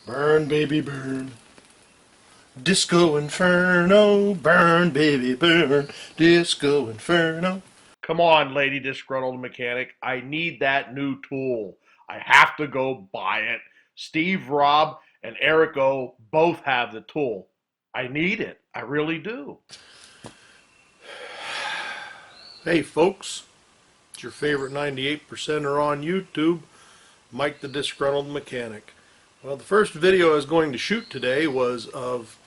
Burn, baby, burn. Disco Inferno. Burn, baby, burn. Disco Inferno. Come on, lady disgruntled mechanic. I need that new tool. I have to go buy it. Steve, Rob, and Erico both have the tool. I need it. I really do. Hey, folks. It's your favorite 98%er on YouTube, Mike the Disgruntled Mechanic. Well, the first video I was going to shoot today was of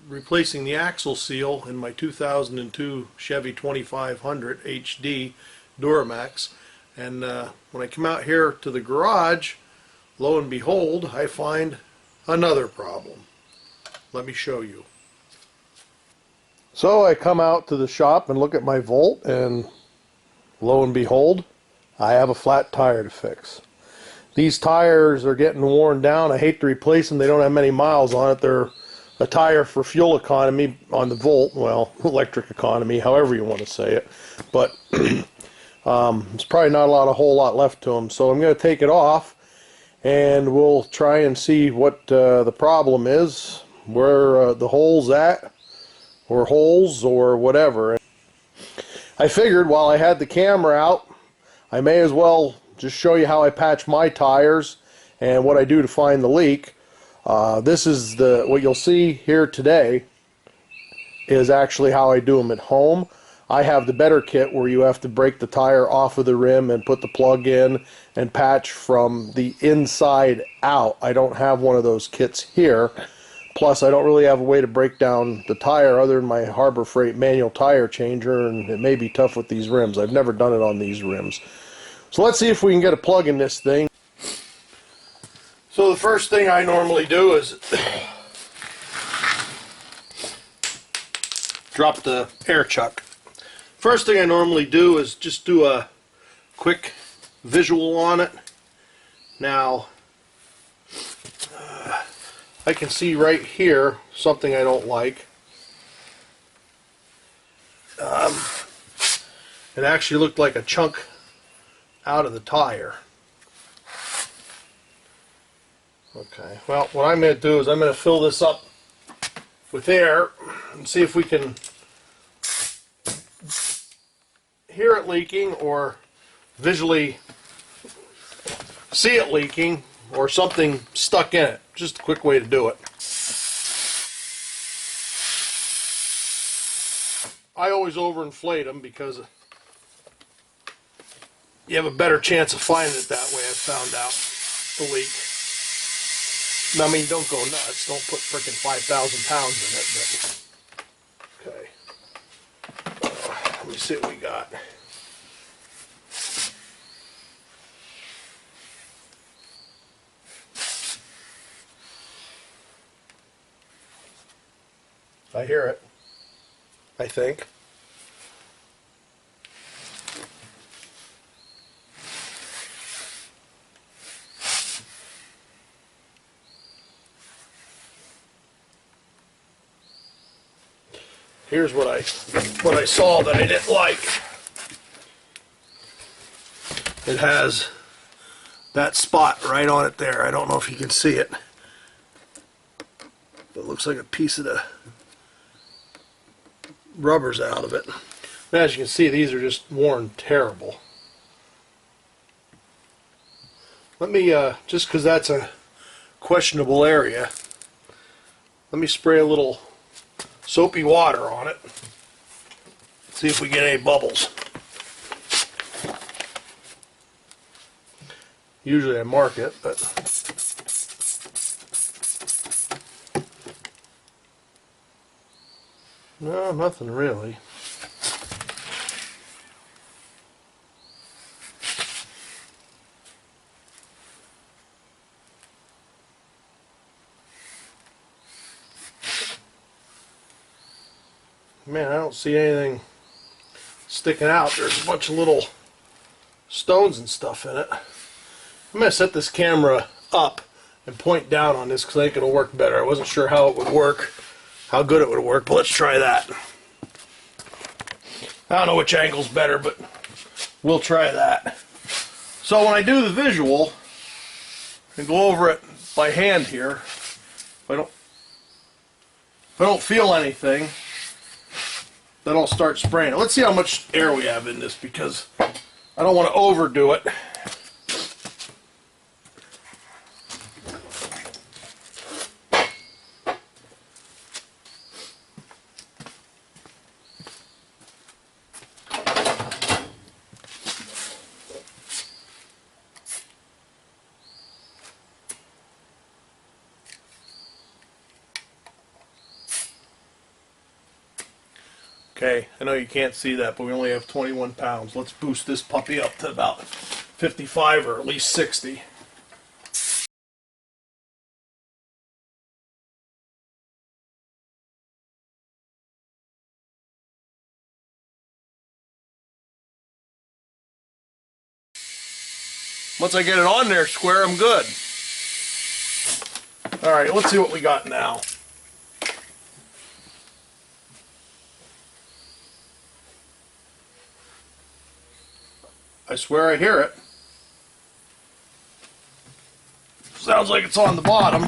replacing the axle seal in my 2002 Chevy 2500 HD Duramax. And when I come out here to the garage, lo and behold, I find another problem. Let me show you. So I come out to the shop and look at my Volt, and lo and behold, I have a flat tire to fix. These tires are getting worn down. I hate to replace them. They don't have many miles on it. They're a tire for fuel economy on the Volt, well, electric economy, however you want to say it. But it's probably not a whole lot left to them. So I'm going to take it off, and we'll try and see what the problem is, where the hole's at, or holes, or whatever. I figured while I had the camera out, I may as well just show you how I patch my tires and what I do to find the leak. This is what you'll see here today is actually how I do them at home. I have the better kit where you have to break the tire off of the rim and put the plug in and patch from the inside out. I don't have one of those kits here. Plus, I don't really have a way to break down the tire other than my Harbor Freight manual tire changer, and it may be tough with these rims. I've never done it on these rims. So let's see if we can get a plug in this thing. So the first thing I normally do is drop the air chuck. First thing I normally do is just do a quick visual on it. Now, I can see right here something I don't like. It actually looked like a chunk out of the tire. Okay, well, what I'm going to do is I'm going to fill this up with air and see if we can hear it leaking or visually see it leaking or something stuck in it. Just a quick way to do it. I always overinflate them because you have a better chance of finding it that way. I've found out the leak. I mean, don't go nuts. Don't put frickin' 5,000 pounds in it. But okay. Let me see what we got. I hear it, I think. Here's what I saw that I didn't like. It has that spot right on it there. I don't know if you can see it. But it looks like a piece of the rubber's out of it. And as you can see, these are just worn terrible. Let me, just because that's a questionable area, let me spray a little soapy water on it. See if we get any bubbles. Usually I mark it, but no, nothing really. Man, I don't see anything sticking out. There's a bunch of little stones and stuff in it. I'm going to set this camera up and point down on this because I think it'll work better. I wasn't sure how it would work, how good it would work, but let's try that. I don't know which angle's better, but we'll try that. So when I do the visual, and go over it by hand here. If I don't feel anything, then I'll start spraying it. Let's see how much air we have in this, because I don't want to overdo it. Okay, I know you can't see that, but we only have 21 pounds. Let's boost this puppy up to about 55 or at least 60. Once I get it on there square, I'm good. All right, let's see what we got now. I swear I hear it. Sounds like it's on the bottom.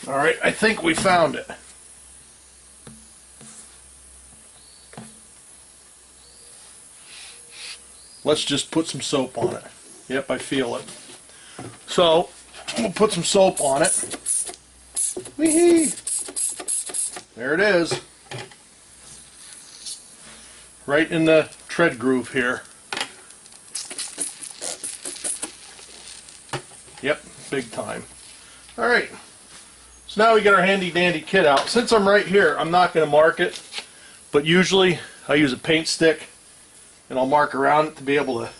All right, I think we found it. Let's just put some soap on it. Yep, I feel it. So, I'm going to put some soap on it. Whee! There it is. Right in the tread groove here. Yep, big time. All right. So now we get our handy dandy kit out. Since I'm right here, I'm not going to mark it, but usually I use a paint stick and I'll mark around it to be able to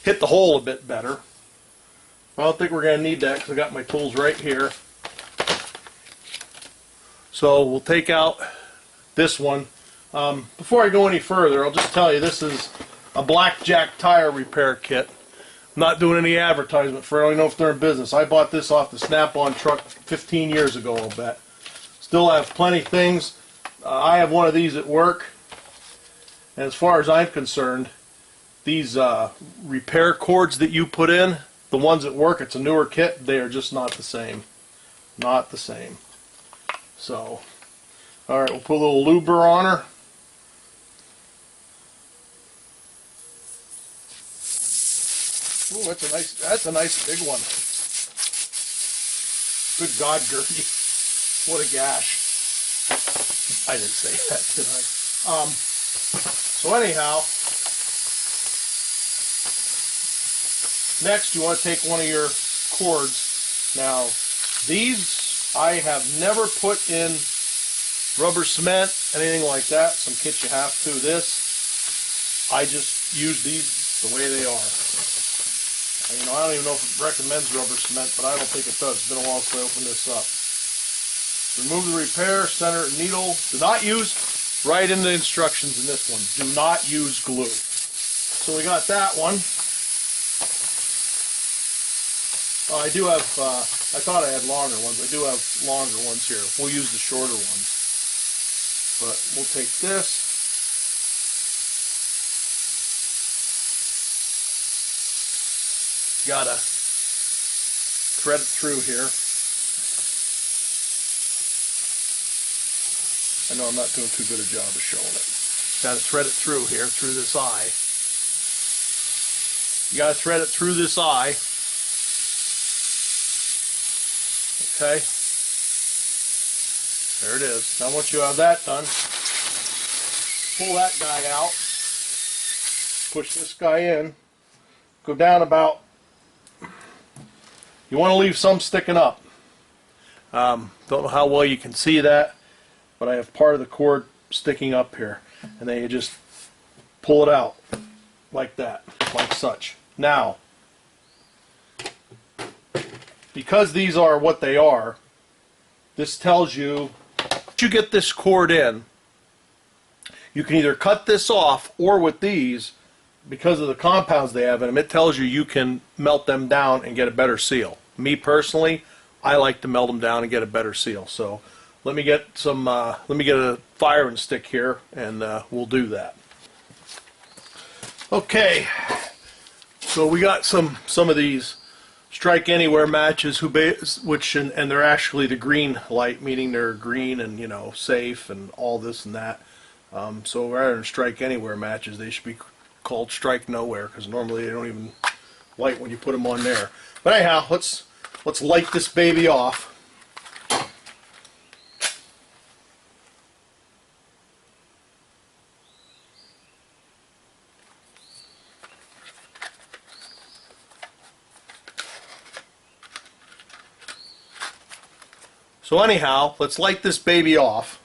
hit the hole a bit better. I don't think we're going to need that because I got my tools right here. So we'll take out this one. Before I go any further, I'll just tell you this is a Blackjack tire repair kit. I'm not doing any advertisement for it. I don't know if they're in business. I bought this off the Snap-on truck 15 years ago, I'll bet. Still have plenty of things. I have one of these at work. And as far as I'm concerned, these repair cords that you put in, the ones at work, it's a newer kit, they are just not the same. Not the same. So, alright, we'll put a little luber on her. Ooh, that's a nice big one. Good God, Gertie. What a gash. I didn't say that, did I? So anyhow, next you want to take one of your cords. Now, these I have never put in rubber cement, anything like that. Some kits you have to. This, I just use these the way they are. You know, I don't even know if it recommends rubber cement, but I don't think it does. It's been a while since I opened this up. Remove the repair, center needle. Do not use, right in the instructions in this one, do not use glue. So we got that one. I do have, I thought I had longer ones. I do have longer ones here. We'll use the shorter ones. But we'll take this. Gotta thread it through here. I know I'm not doing too good a job of showing it. Gotta thread it through here, through this eye. You gotta thread it through this eye. Okay. There it is. Now once you have that done, pull that guy out. Push this guy in. Go down about, you want to leave some sticking up. Don't know how well you can see that, but I have part of the cord sticking up here. And then you just pull it out like that, like such. Now, because these are what they are, this tells you, once you get this cord in, you can either cut this off, or with these, because of the compounds they have in them, it tells you you can melt them down and get a better seal. Me personally, I like to melt them down and get a better seal. So let me get some. Let me get a firing stick here, and we'll do that. Okay, so we got some of these strike anywhere matches which and they're actually the green light, meaning they're green and safe and all this and that. So rather than strike anywhere matches, they should be called strike nowhere, because normally they don't even light when you put them on there. But anyhow, let's light this baby off. So anyhow, let's light this baby off.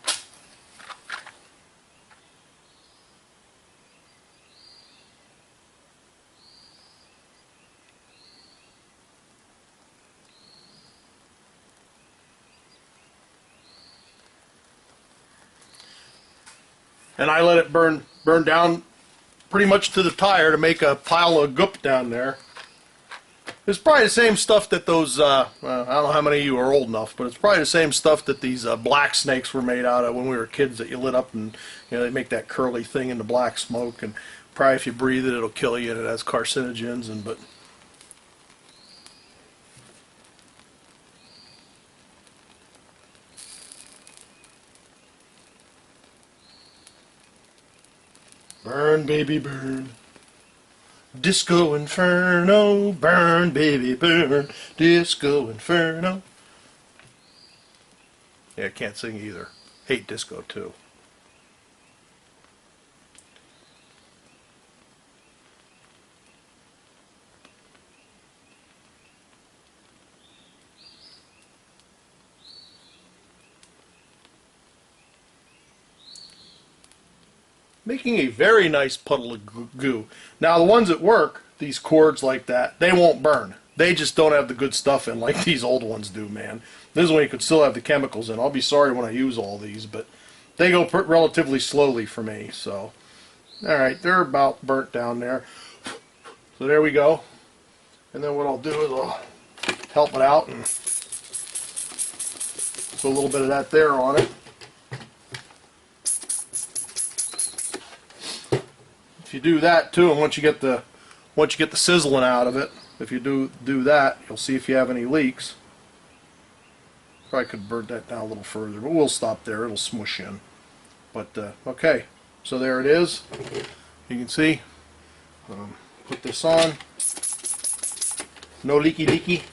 And I let it burn down pretty much to the tire to make a pile of goop down there. It's probably the same stuff that those, I don't know how many of you are old enough, but it's probably the same stuff that these black snakes were made out of when we were kids, that you lit up and they make that curly thing in the black smoke, and probably if you breathe it, it'll kill you, and it has carcinogens, but burn, baby, burn. Disco Inferno, burn, baby, burn. Disco Inferno. Yeah, I can't sing either. Hate disco, too. Making a very nice puddle of goo. Now the ones that work, these cords like that, they won't burn. They just don't have the good stuff in like these old ones do, man. This is when you could still have the chemicals in. I'll be sorry when I use all these, but they go relatively slowly for me. So, alright, they're about burnt down there. So there we go. And then what I'll do is I'll help it out and put a little bit of that there on it. If you do that too, and once you get the sizzling out of it, if you do that, you'll see if you have any leaks. Probably could burn that down a little further, but we'll stop there. It'll smush in. But okay, so there it is. You can see. Put this on. No leaky.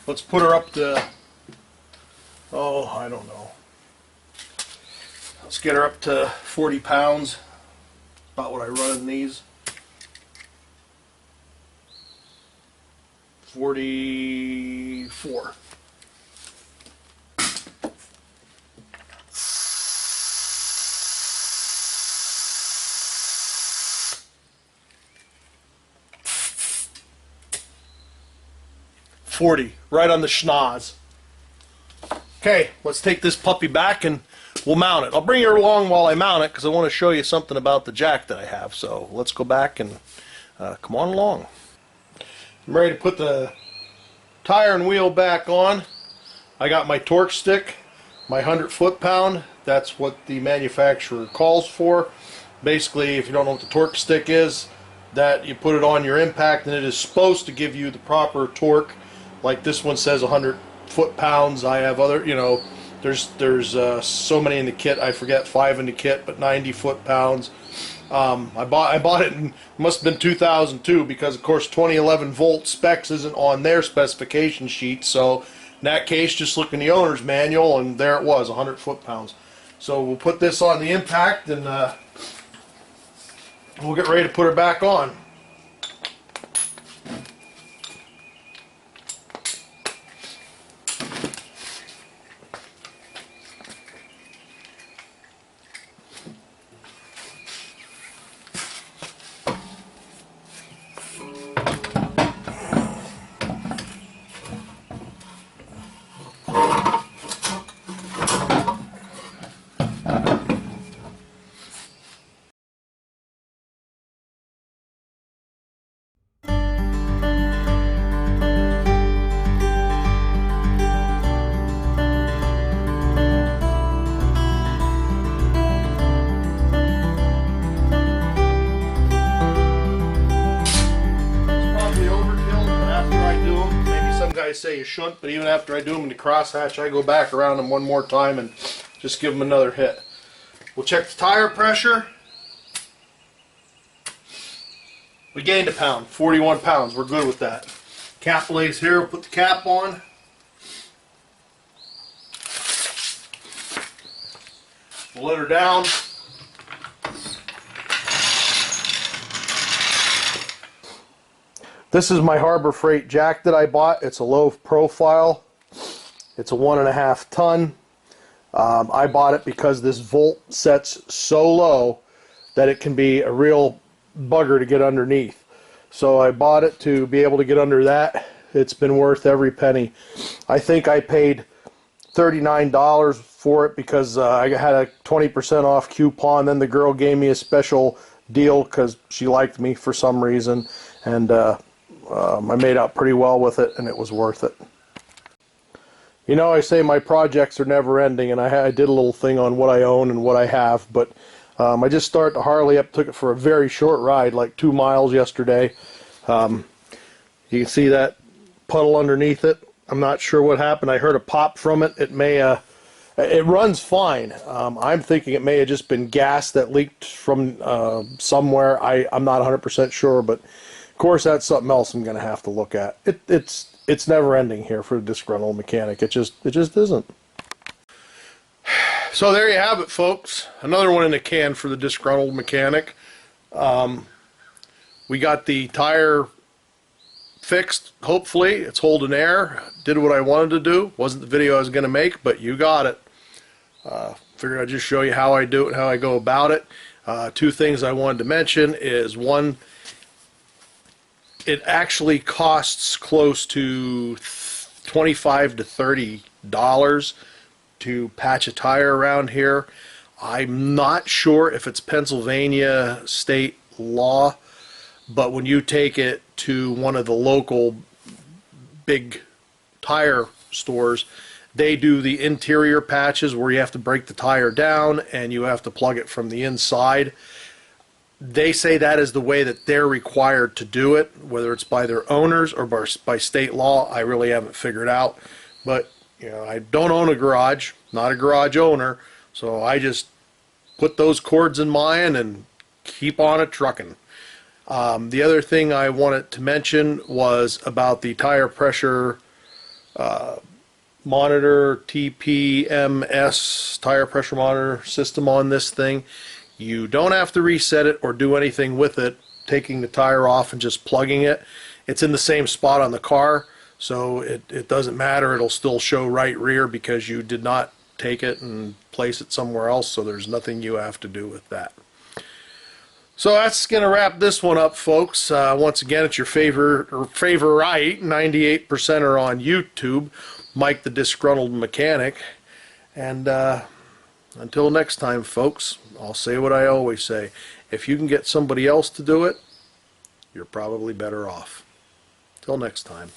Let's put her up to, oh, I don't know. Let's get her up to 40 pounds. About what I run in these. 44. Right on the schnoz. Okay, let's take this puppy back and we'll mount it. I'll bring her along while I mount it because I want to show you something about the jack that I have. So let's go back and come on along. I'm ready to put the tire and wheel back on. I got my torque stick, my 100 foot-pound. That's what the manufacturer calls for. Basically, if you don't know what the torque stick is, that you put it on your impact and it is supposed to give you the proper torque. Like this one says 100 foot-pounds. I have other, there's so many in the kit. I forget 5 in the kit, but 90 foot-pounds. I bought it in, must have been 2002, because of course 2011 volt specs isn't on their specification sheet. So in that case, just look in the owner's manual, and there it was, 100 foot-pounds. So we'll put this on the impact, and we'll get ready to put her back on. say you shouldn't, but even after I do them in the crosshatch, I go back around them one more time and just give them another hit. We'll check the tire pressure. We gained a pound, 41 pounds. We're good with that. Cap lays here. We'll put the cap on. We'll let her down. This is my Harbor Freight jack that I bought. It's a low profile. It's a 1.5 ton. I bought it because this volt sets so low that it can be a real bugger to get underneath. So I bought it to be able to get under that. It's been worth every penny. I think I paid $39 for it because I had a 20% off coupon. Then the girl gave me a special deal because she liked me for some reason, and I made out pretty well with it, and it was worth it. You know, I say my projects are never ending, and I did a little thing on what I own and what I have, but I just started the Harley up, took it for a very short ride, like 2 miles yesterday. You can see that puddle underneath it. I'm not sure what happened. I heard a pop from it. It may, it runs fine. I'm thinking it may have just been gas that leaked from somewhere. I'm not 100% sure, but of course that's something else I'm going to have to look at. It's never ending here for a disgruntled mechanic. It just isn't. So there you have it, folks. Another one in the can for the disgruntled mechanic. We got the tire fixed, hopefully. It's holding air. Did what I wanted to do. Wasn't the video I was going to make, but you got it. Figured I'd just show you how I do it and how I go about it. 2 things I wanted to mention is, one, it actually costs close to $25 to $30 to patch a tire around here. I'm not sure if it's Pennsylvania state law, but when you take it to one of the local big tire stores, they do the interior patches where you have to break the tire down and you have to plug it from the inside. They say that is the way that they're required to do it, whether it's by their owners or by state law. I really haven't figured out, but you know, I don't own a garage, not a garage owner, so I just put those cords in mine and keep on it trucking. The other thing I wanted to mention was about the tire pressure monitor, TPMS, tire pressure monitor system on this thing. You don't have to reset it or do anything with it, taking the tire off and just plugging it. It's in the same spot on the car, so it doesn't matter. It'll still show right rear because you did not take it and place it somewhere else, so there's nothing you have to do with that. So that's going to wrap this one up, folks. Once again, it's your favorite 98%er on YouTube, Mike the Disgruntled Mechanic. And until next time, folks, I'll say what I always say. If you can get somebody else to do it, you're probably better off. Till next time.